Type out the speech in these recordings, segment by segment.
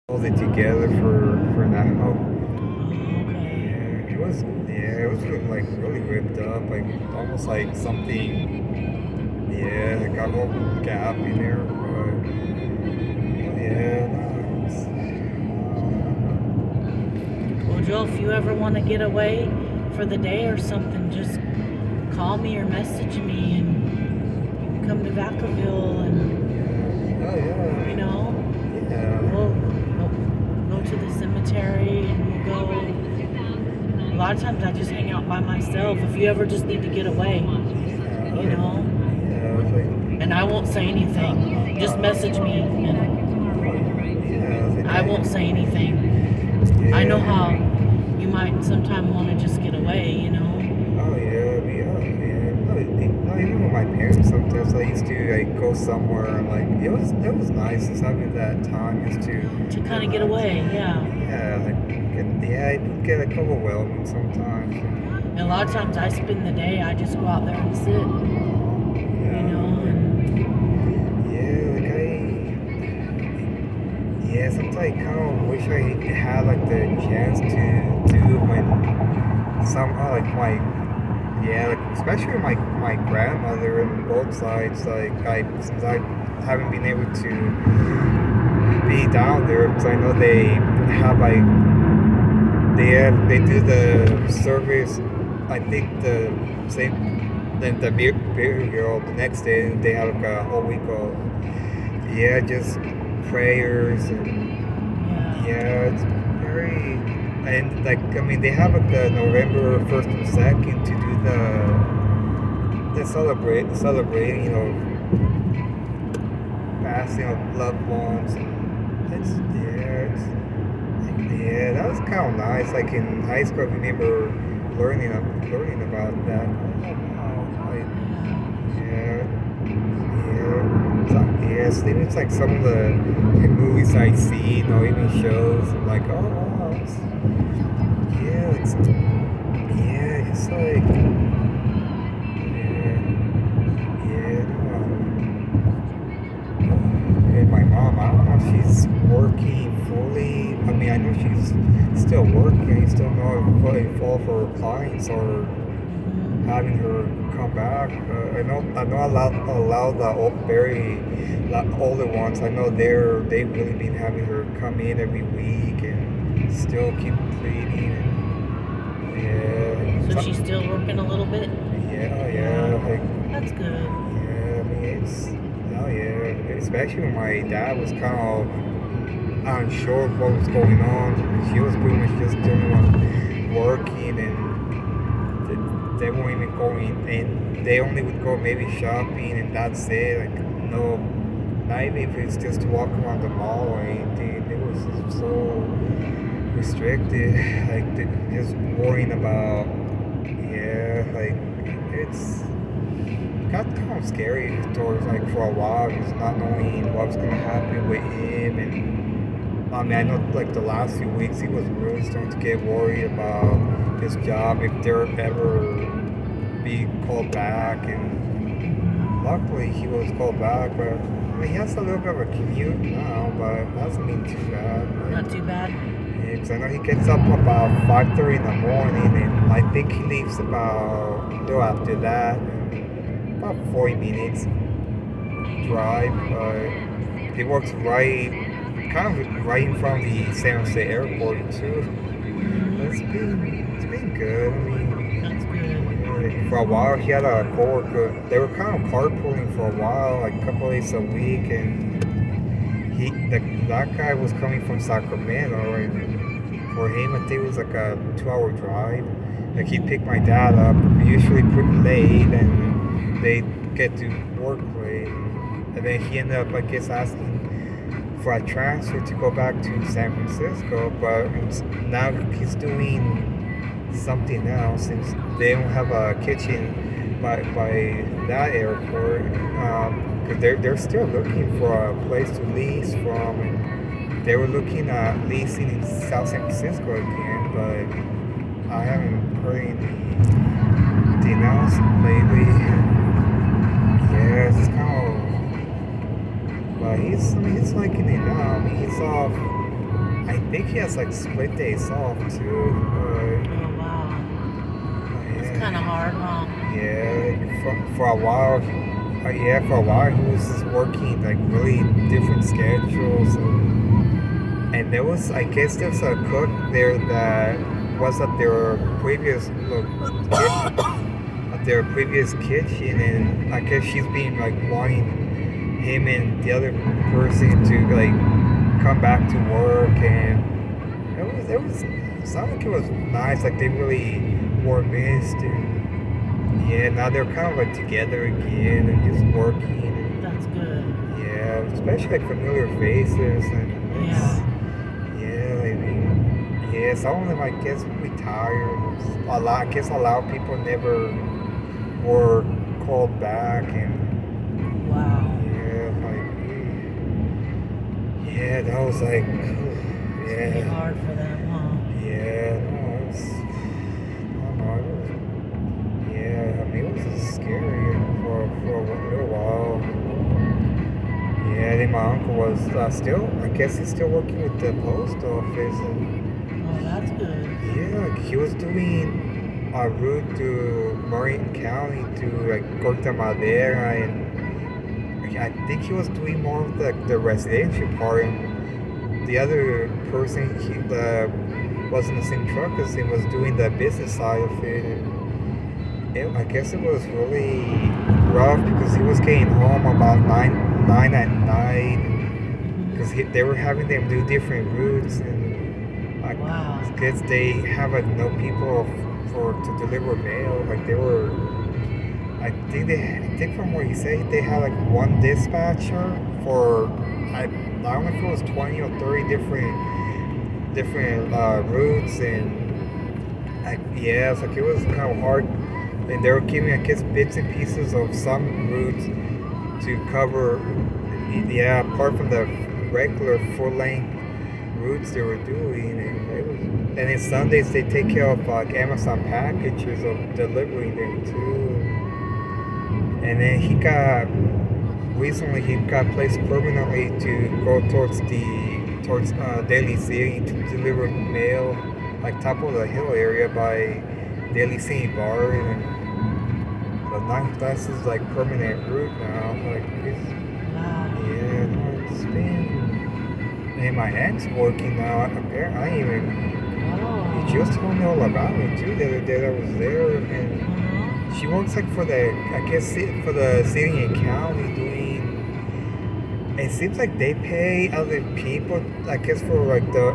hold it together for now. Okay. It was like really ripped up, like almost like something. Yeah, like got a little gap in there, but yeah, no, Well, Joe, if you ever want to get away for the day or something, just call me or message me, and you can come to Vacaville, and oh you know, yeah, we'll go to the cemetery, and we'll go. A lot of times I just hang out by myself. If you ever just need to get away, you know, yeah, it's like and I won't say anything. Just message me, and yeah, it's like I won't say anything. I know how you might sometime want to just get away, you know. oh yeah, no, even with my parents sometimes I used to like go somewhere and like it was nice just having that time just to To kind of get relax. away, yeah. Yeah, it would get like overwhelming sometimes. And a lot of times I spend the day, I just go out there and sit, you Yeah, know, and yeah, yeah, sometimes I kind of wish I had like the chance to do when somehow like like especially my grandmother on both sides, like since I haven't been able to be down there because I know they have like they do the service. I think the same then the burial the next day. They have like a whole week of just prayers and yeah, it's very and like I mean they have like the November 1st and 2nd to do the celebrating passing of loved ones. It's that was kind of nice. Like in high school, I remember learning about that. Oh wow, yes, even it's like some of the movies I see, even shows. I'm like, oh wow, it's like and my mom, I don't know if she's working fully. I mean, I know she's still working. I still know if fall for her clients or having her come back. I know allow the older ones. I know they've really been having her come in every week and still keep pleading. so she's still working a little bit. Like That's good. I mean it's especially when my dad was kind of unsure of what was going on. She was pretty much just doing working and they weren't even going in. They only would go maybe shopping and that's it. Like no, not even if it's just to walk around the mall or anything. It was so restricted. Like just worrying about like it's got kind of scary towards like for a while, just not knowing what was gonna happen with him. And I mean, I know like the last few weeks he was really starting to get worried about his job if there ever be called back. And luckily he was called back, but I mean, he has a little bit of a commute now, but it hasn't been too bad. Not too bad. Because I know he gets up about 5:30 in the morning, and I think he leaves about a little after that. About 40 minutes drive. He works kind of right in front of the San Jose airport too. It's been good. I mean, That's good. for a while he had a coworker. They were kind of carpooling for a while, like a couple days a week, and that guy was coming from Sacramento, and for him I think it was like a 2-hour drive. Like he'd pick my dad up, usually pretty late, and they get to work late. And then he ended up, I guess, asking for a transfer to go back to San Francisco, but now he's doing something else since they don't have a kitchen by that airport. Because they're still looking for a place to lease from, and they were looking at leasing in South San Francisco again, but I haven't heard anything else lately. Yeah, it's kind of. But he's liking it now. I mean, he's off I think he has like split days off too. Oh wow. It's kind Yeah, of hard, huh? yeah. For a while, yeah, for a while he was just working like really different schedules, and there was, I guess, there's a cook there that was at their previous kitchen, and I guess she's been like wanting him and the other person to like come back to work, and it sounded like it was nice, like they really were missed, and yeah, now they're kind of like together again and just working, That's good. and yeah, especially like familiar faces, and it's, Yeah. yeah, I mean, yeah, some of them I guess retired. I guess a lot of people never were called back, and Wow. yeah, yeah, that was like, It's pretty yeah, hard for them, huh? yeah, no, I don't know, yeah, I mean, it was just scary for a little while. Yeah, then my uncle was I guess he's still working with the post office, and Oh, that's good. yeah, like he was doing a route to Marin County to like Corte Madera, and I think he was doing more of the residential part, and the other person was in the same truck as him was doing the business side of it. And I guess it was really rough because he was getting home about nine at night because they were having them do different routes, and I Wow. guess they have like no people to deliver mail. Like they were, I think from what he said, they had like one dispatcher for I don't know if it was 20 or 30 different routes, and yeah, it's like it was kind of hard, and they were giving, I guess, bits and pieces of some routes to cover, yeah, apart from the regular full length routes they were doing, and then Sundays they take care of like Amazon packages of delivering them too. And then recently he got placed permanently to go towards Daly City to deliver mail, like top of the hill area by Daly City Bar, and so now that's his like permanent route now. Like it's, Wow. yeah, no, it's been. And my aunt's working now. Apparently, I even. Oh. She was telling me all about it too the other day that I was there, and Uh-huh. she works like for for the city and county doing. It seems like they pay other people, I guess, for like the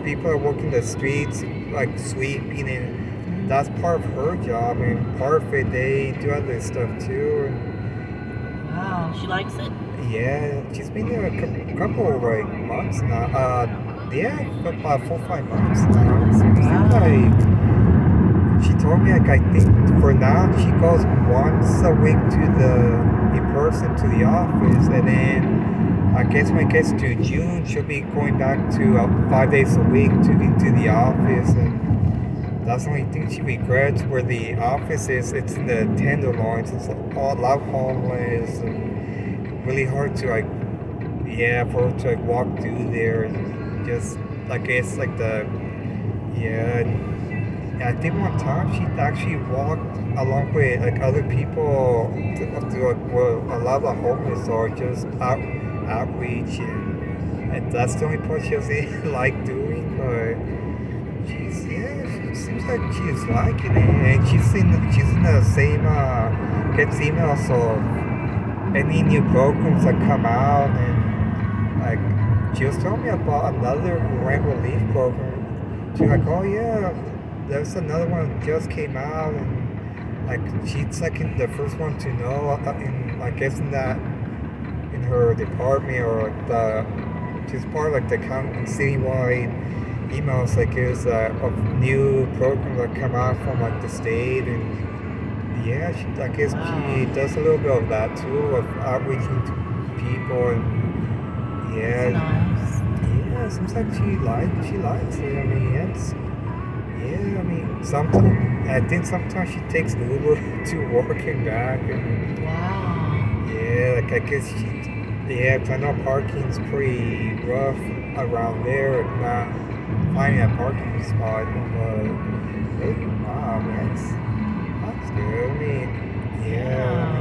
people that work in the streets, like sweeping, and that's part of her job, and part of it they do other stuff too. Wow. She likes it? Yeah, she's been there a couple of like months now. Yeah, about 4 or 5 months now. It seems like she told me like I think for now she goes once a week in person to the office, and then I guess when it gets to June she'll be going back to 5 days a week into the office, and that's the only thing she regrets where the office is. It's in the Tenderloins. It's a lot of homeless and really hard to like, yeah, for her to like walk through there, and just like it's like yeah. I think one time she actually walked along with like other people to like where a lot of the homeless are, just outreach, and that's the only part she doesn't like doing, but it seems like she's liking it, and she's in the same gets emails of any new programs that come out, and like she was telling me about another rent relief program. She's like, oh yeah, there's another one that just came out, and like she's like in the first one to know, I guess in her department, or like she's part of like the county citywide emails, like it's of new programs that come out from like the state, and yeah, I guess she does a little bit of that too, of outreaching to people, and That's nice. yeah, it seems like she likes it. I mean, I mean, sometimes I think sometimes she takes Uber to work and back, and Wow. yeah, like I guess I know parking's pretty rough around there, not finding a parking spot. But wow, man, that's good. I mean, yeah,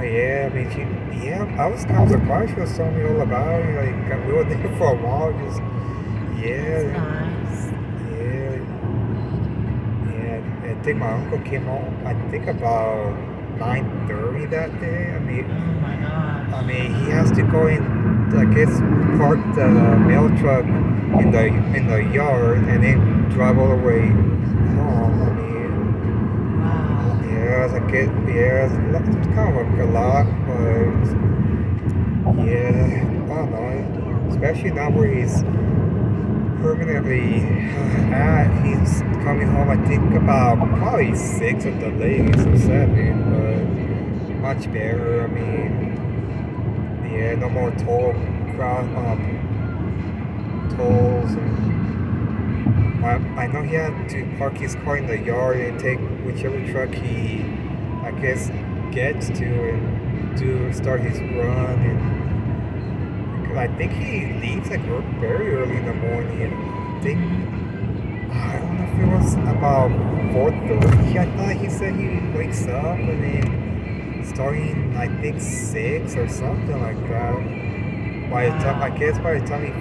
yeah, I mean, I was kind of surprised she was telling me all about it. Like, we were there for a while, just, That's yeah, nice. yeah, yeah. I think my uncle came home, I think about 9:30 that day. Oh my I gosh. mean, he has to go in, I guess, park the mail truck in the yard and then drive all the way home. I mean, Wow. yeah, it's like it's kind of like a lot, but yeah, I don't know. Especially now where he's permanently at, he's coming home. I think about probably 6 at the latest or 7, but much better. I mean, yeah, no more tolls, and I know he had to park his car in the yard and take whichever truck he, I guess, gets to and do start his run. And I think he leaves like very early in the morning. I think I don't know if it was about 4:30. I thought he said he wakes up and then starting I think 6 or something like that. Wow. By the time he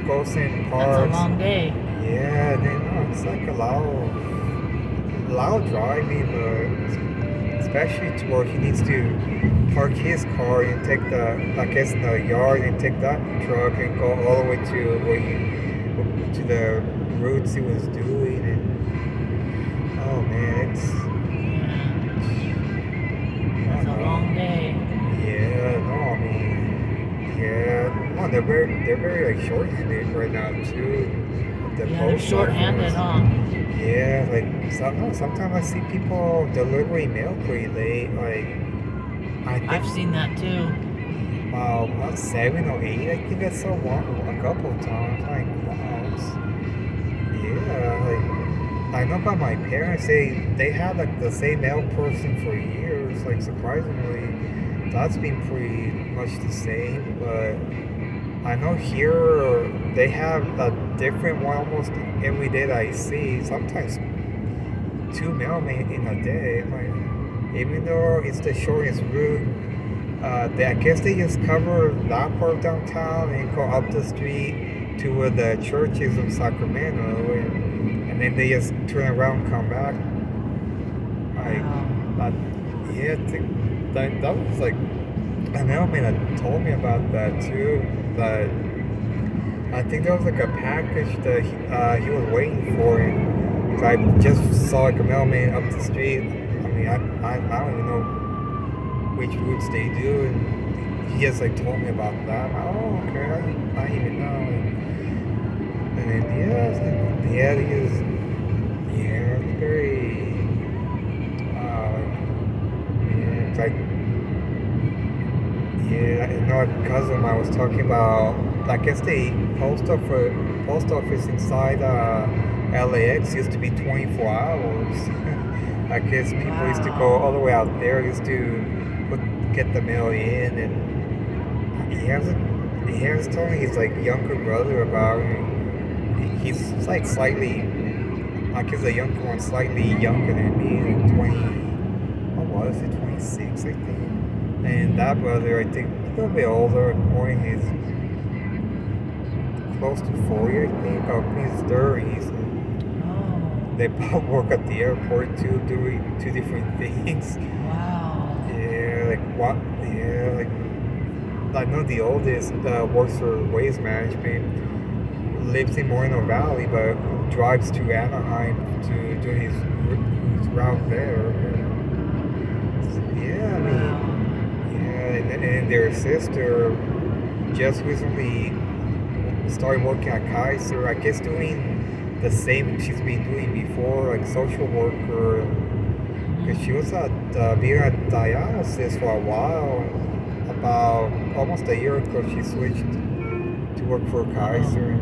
goes in That's a parks, long day. yeah, then it's like a loud driving, but especially to where he needs to park his car and take I guess, the yard and take that truck and go all the way to to the routes he was doing. And oh man, I That's don't a know. long day. Yeah, no, I mean, yeah, no, they're very like short-handed right now too. The Yeah, they're post short-handed, office. huh? Yeah, like sometimes I see people delivering mail pretty late. Like I I've think seen that too. about 7 or 8. I think I saw one a couple of times. Like wow, yeah. Like I know by my parents, they had like the same mail person for years. Like surprisingly, that's been pretty much the same. But I know here they have a different one almost every day that I see. Sometimes two mailmen in a day. Like, even though it's the shortest route, I guess they just cover that part of downtown and go up the street to where the church is in Sacramento, and then they just turn around and come back. Like, Wow. yeah, that was like a mailman that told me about that too. But I think there was like a package that he was waiting for, and I just saw like a mailman up the street. I mean, I don't even know which routes they do, and he just like told me about that. Oh, okay, I didn't even know. And then yeah, he is, yeah, it's very, yeah, it's like, yeah, I know a cousin of mine was talking about, I guess the post office inside LAX used to be 24 hours. I guess people used to go all Wow. the way out there just to get the mail in, and he has told me his like younger brother about it. He's like slightly, I guess the younger one slightly younger than me, like 20, what was it, 26 I think. And that brother, I think, a little bit older, more in his close to 40, I think, or in his 30s. Oh. They both work at the airport too, doing two different things. Wow. Yeah, like what? Yeah, like I know the oldest works for Waste Management, lives in Moreno Valley, but drives to Anaheim to do his route there. Yeah, I mean, Wow. yeah, and their sister just recently started working at Kaiser. I guess doing the same she's been doing before, like social worker. Because she was being at dialysis for a while. About almost a year ago, she switched to work for Oh. Kaiser.